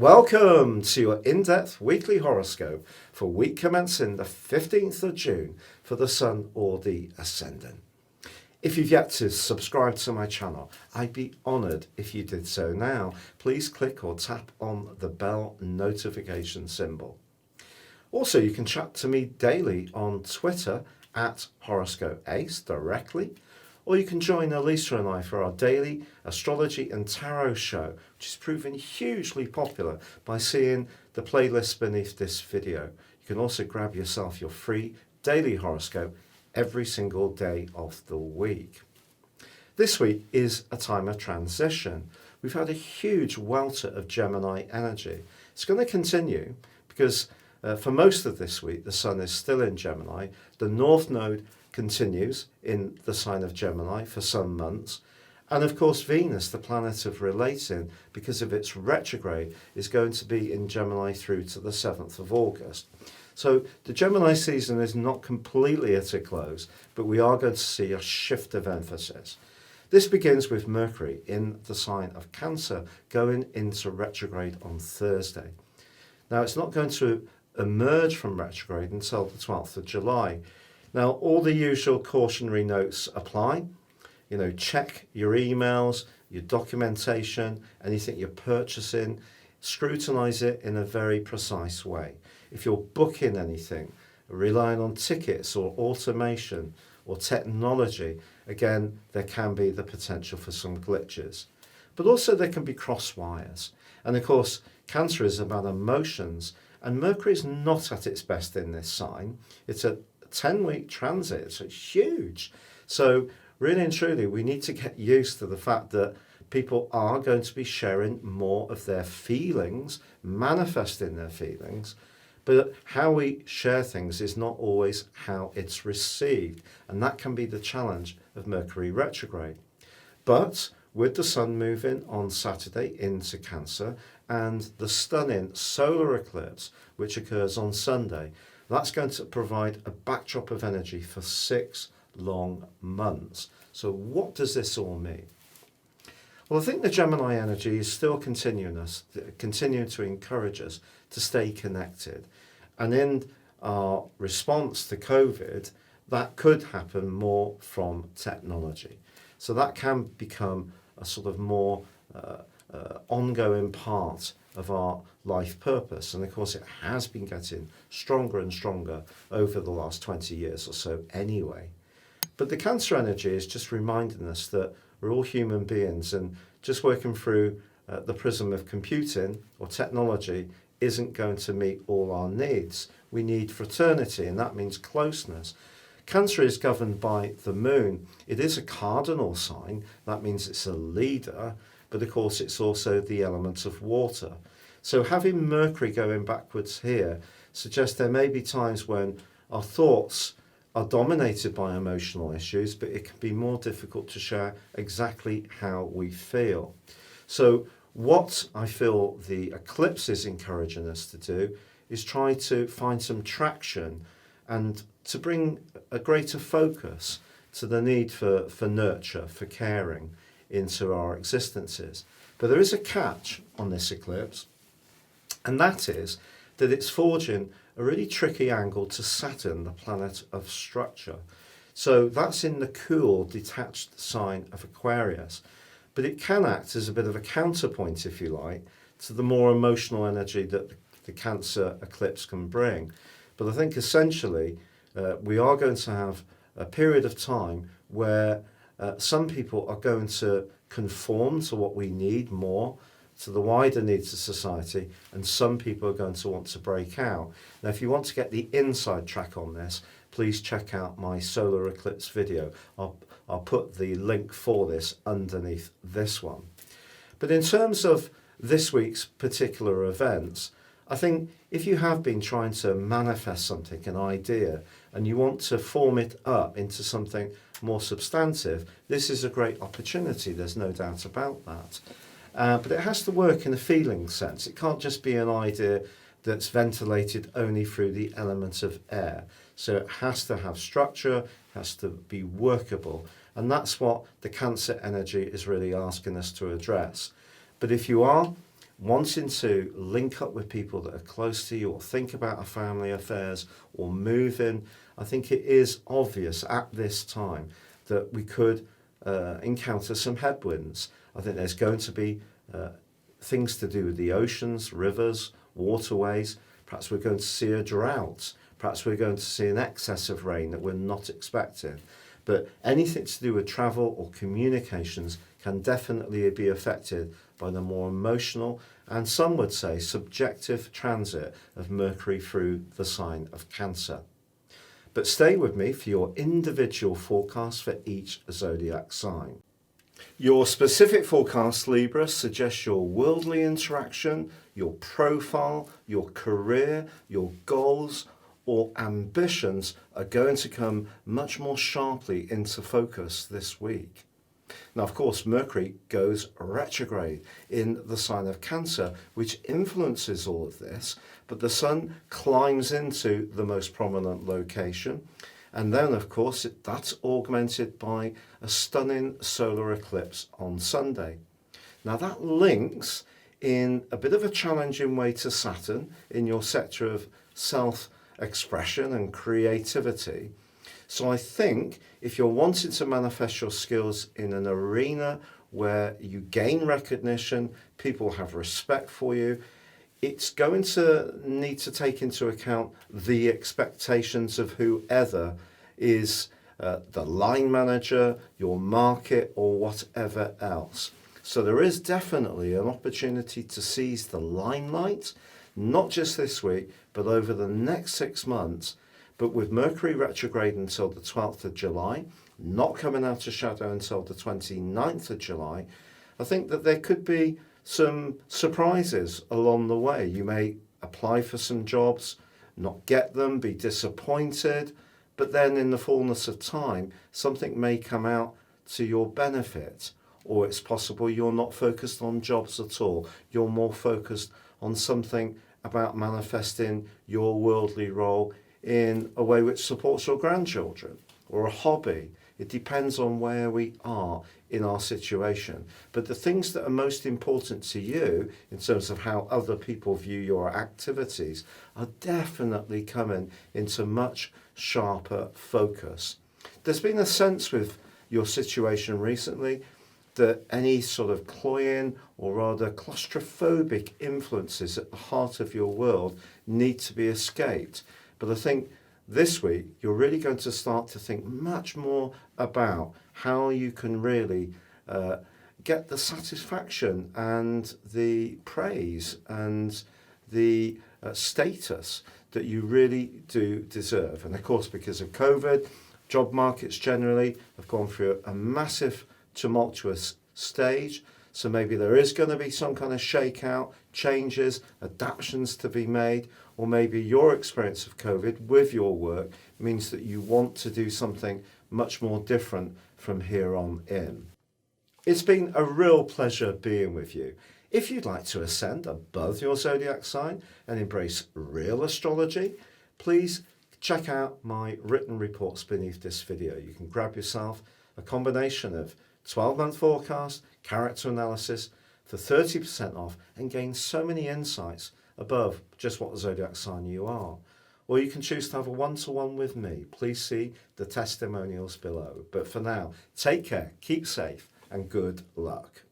Welcome to your in-depth weekly horoscope for week commencing the 15th of June for the Sun or the Ascendant. If you've yet to subscribe to my channel, I'd be honoured if you did so now. Please click or tap on the bell notification symbol. Also, you can chat to me daily on Twitter at Horoscope Ace directly, or you can join Elisa and I for our daily astrology and tarot show, which is proving hugely popular by seeing the playlist beneath this video. You can also grab yourself your free daily horoscope every single day of the week. This week is a time of transition. We've had a huge welter of Gemini energy. It's going to continue because for most of this week, the Sun is still in Gemini. The North Node continues in the sign of Gemini for some months. And of course, Venus, the planet of relating, because of its retrograde, is going to be in Gemini through to the 7th of August. So the Gemini season is not completely at a close, but we are going to see a shift of emphasis. This begins with Mercury in the sign of Cancer going into retrograde on Thursday. Now, it's not going to emerge from retrograde until the 12th of July. Now, all the usual cautionary notes apply. You know, check your emails, your documentation, anything you're purchasing. Scrutinize it in a very precise way. If you're booking anything, relying on tickets or automation or technology, again, there can be the potential for some glitches. But also there can be cross wires. And of course, Cancer is about emotions, and Mercury is not at its best in this sign. It's a 10-week transit, so it's huge. So really and truly, we need to get used to the fact that people are going to be sharing more of their feelings, manifesting their feelings, but how we share things is not always how it's received. And that can be the challenge of Mercury retrograde. But with the Sun moving on Saturday into Cancer and the stunning solar eclipse, which occurs on Sunday, that's going to provide a backdrop of energy for 6 long months. So what does this all mean? Well, I think the Gemini energy is still continuing to encourage us to stay connected. And in our response to COVID, that could happen more from technology. So that can become a sort of more ongoing part of our life purpose. And of course, it has been getting stronger and stronger over the last 20 years or so anyway. But the Cancer energy is just reminding us that we're all human beings, and just working through the prism of computing or technology isn't going to meet all our needs. We need fraternity, and that means closeness. Cancer is governed by the moon. It is a cardinal sign. That means it's a leader, but of course it's also the element of water. So having Mercury going backwards here suggests there may be times when our thoughts are dominated by emotional issues, but it can be more difficult to share exactly how we feel. So what I feel the eclipse is encouraging us to do is try to find some traction and to bring a greater focus to the need for nurture, for caring into our existences. But there is a catch on this eclipse, and that is that it's forging a really tricky angle to Saturn, the planet of structure. So that's in the cool, detached sign of Aquarius. But it can act as a bit of a counterpoint, if you like, to the more emotional energy that the Cancer eclipse can bring. But I think essentially we are going to have a period of time where some people are going to conform to what we need more, to the wider needs of society, and some people are going to want to break out. Now, if you want to get the inside track on this, please check out my solar eclipse video. I'll put the link for this underneath this one. But in terms of this week's particular events, I think if you have been trying to manifest something, an idea, and you want to form it up into something more substantive, this is a great opportunity. There's no doubt about that. But it has to work in a feeling sense. It can't just be an idea that's ventilated only through the element of air. So it has to have structure, it has to be workable. And that's what the Cancer energy is really asking us to address. But if you are wanting to link up with people that are close to you, or think about our family affairs, or moving, I think it is obvious at this time that we could encounter some headwinds. I think there's going to be things to do with the oceans, rivers, waterways. Perhaps we're going to see a drought. Perhaps we're going to see an excess of rain that we're not expecting. But anything to do with travel or communications can definitely be affected by the more emotional and, some would say, subjective transit of Mercury through the sign of Cancer. But stay with me for your individual forecast for each zodiac sign. Your specific forecast, Libra, suggests your worldly interaction, your profile, your career, your goals or ambitions are going to come much more sharply into focus this week. Now, of course, Mercury goes retrograde in the sign of Cancer, which influences all of this, but the Sun climbs into the most prominent location. And then, of course, that's augmented by a stunning solar eclipse on Sunday. Now, that links in a bit of a challenging way to Saturn in your sector of self-expression and creativity. So I think if you're wanting to manifest your skills in an arena where you gain recognition, people have respect for you, it's going to need to take into account the expectations of whoever is the line manager, your market, or whatever else. So there is definitely an opportunity to seize the limelight, not just this week, but over the next 6 months. But with Mercury retrograde until the 12th of July, not coming out of shadow until the 29th of July, I think that there could be some surprises along the way. You may apply for some jobs, not get them, be disappointed, but then in the fullness of time, something may come out to your benefit. Or it's possible you're not focused on jobs at all. You're more focused on something about manifesting your worldly role in a way which supports your grandchildren or a hobby. It depends on where we are in our situation. But the things that are most important to you in terms of how other people view your activities are definitely coming into much sharper focus. There's been a sense with your situation recently that any sort of cloying or rather claustrophobic influences at the heart of your world need to be escaped. But I think this week you're really going to start to think much more about how you can really get the satisfaction and the praise and the status that you really do deserve. And of course, because of COVID, job markets generally have gone through a massive tumultuous stage. So maybe there is going to be some kind of shakeout, changes, adaptations to be made, or maybe your experience of COVID with your work means that you want to do something much more different from here on in. It's been a real pleasure being with you. If you'd like to ascend above your zodiac sign and embrace real astrology, please check out my written reports beneath this video. You can grab yourself a combination of 12-month forecast, character analysis for 30% off and gain so many insights above just what the zodiac sign you are. Or you can choose to have a one-to-one with me. Please see the testimonials below. But for now, take care, keep safe, and good luck.